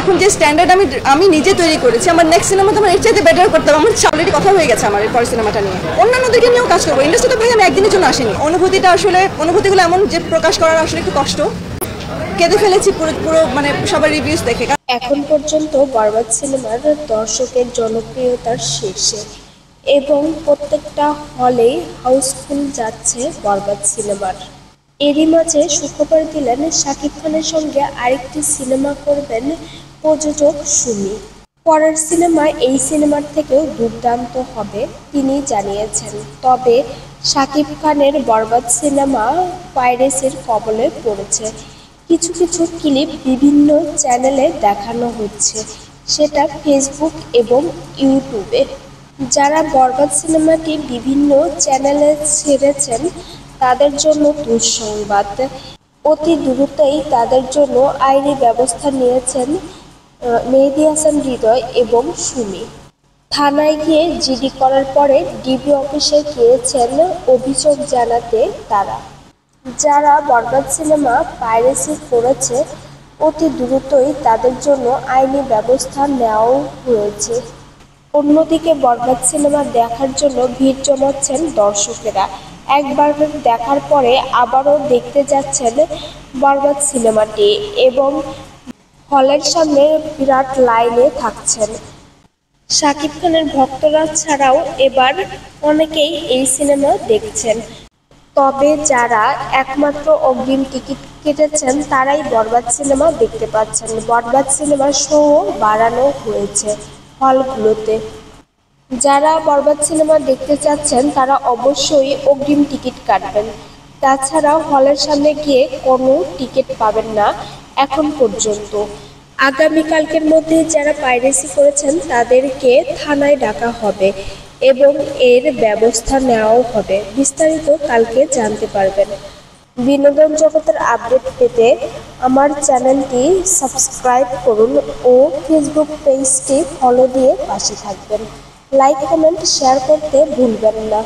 এখন যে স্ট্যান্ডার্ড আমি নিজে তৈরি করেছি, আমার নেক্সট সিনেমা তো আমার এর চাইতে বেটার করতে হবে। আমার অলরেডি কথা হয়ে গেছে আমার এরপর সিনেমাটা নিয়ে, অন্যান্যদেরকে নিয়েও কাজ করবো। ইন্ডাস্ট্রি তো ভাই আমি একদিনের জন্য আসেনি। অনুভূতিগুলো এমন যে প্রকাশ করার আসলে একটু কষ্ট, কেঁদে ফেলেছি পুরো মানে সবার রিভিউজ দেখে। এখন পর্যন্ত বরবাদ সিনেমার দর্শকের জনপ্রিয়তার শীর্ষে এবং প্রত্যেকটা হলেই হাউসফুল যাচ্ছে বরবাদ সিনেমার। এরই মাঝে সুখবর দিলেন শাকিব খানের সঙ্গে আরেকটি সিনেমা করবেন প্রযোজক সুমি। পরের সিনেমা এই সিনেমার থেকেও দুর্দান্ত হবে তিনি জানিয়েছেন। তবে শাকিব খানের বরবাদ সিনেমা পাইরেসির কবলে পড়েছে। কিছু কিছু ক্লিপ বিভিন্ন চ্যানেলে দেখানো হচ্ছে, সেটা ফেসবুক এবং ইউটিউবে। যারা বরবাদ সিনেমাটি বিভিন্ন চ্যানেলে ছেড়েছেন তাদের জন্য দুঃসংবাদ। অতি দ্রুতই তাদের জন্য আইনি ব্যবস্থা নিয়েছেন মেহেদী হাসান হৃদয় এবং সুমি। থানায় গিয়ে জিডি করার পরে ডিবি অফিসে গিয়েছেন অভিযোগ জানাতে তারা। যারা বরবাদ সিনেমা পাইরেসি করেছে অতি দ্রুতই তাদের জন্য আইনি ব্যবস্থা নেওয়াও হয়েছে। অন্যদিকে বরবাদ সিনেমা দেখার জন্য ভিড় জমাচ্ছেন দর্শকেরা। একবার দেখার পরে আবারও দেখতে যাচ্ছেন বরবাদ সিনেমাটি এবং হলের সামনে বিরাট লাইনে থাকছেন। শাকিব খানের ভক্তরা ছাড়াও এবার অনেকেই এই সিনেমা দেখছেন। তবে যারা একমাত্র অগ্রিম টিকিট কেটেছেন তারাই বরবাদ সিনেমা দেখতে পাচ্ছেন। বরবাদ সিনেমার শো বাড়ানো হয়েছে হলগুলোতে। যারা বরবাদ সিনেমা দেখতে চাচ্ছেন তারা অবশ্যই অগ্রিম টিকিট কাটবেন। তাছাড়া হলের সামনে গিয়ে কোনো টিকিট পাবেন না এখন পর্যন্ত। আগামীকালকের মধ্যে যারা পাইরেসি করেছেন তাদেরকে থানায় ডাকা হবে এবং এর ব্যবস্থা নেওয়াও হবে। বিস্তারিত কালকে জানতে পারবেন। বিনোদন জগতের আপডেট পেতে আমার চ্যানেলটি সাবস্ক্রাইব করুন ও ফেসবুক পেজটি ফলো দিয়ে পাশে থাকবেন। লাইক, কমেন্ট, শেয়ার করতে ভুলবেন না।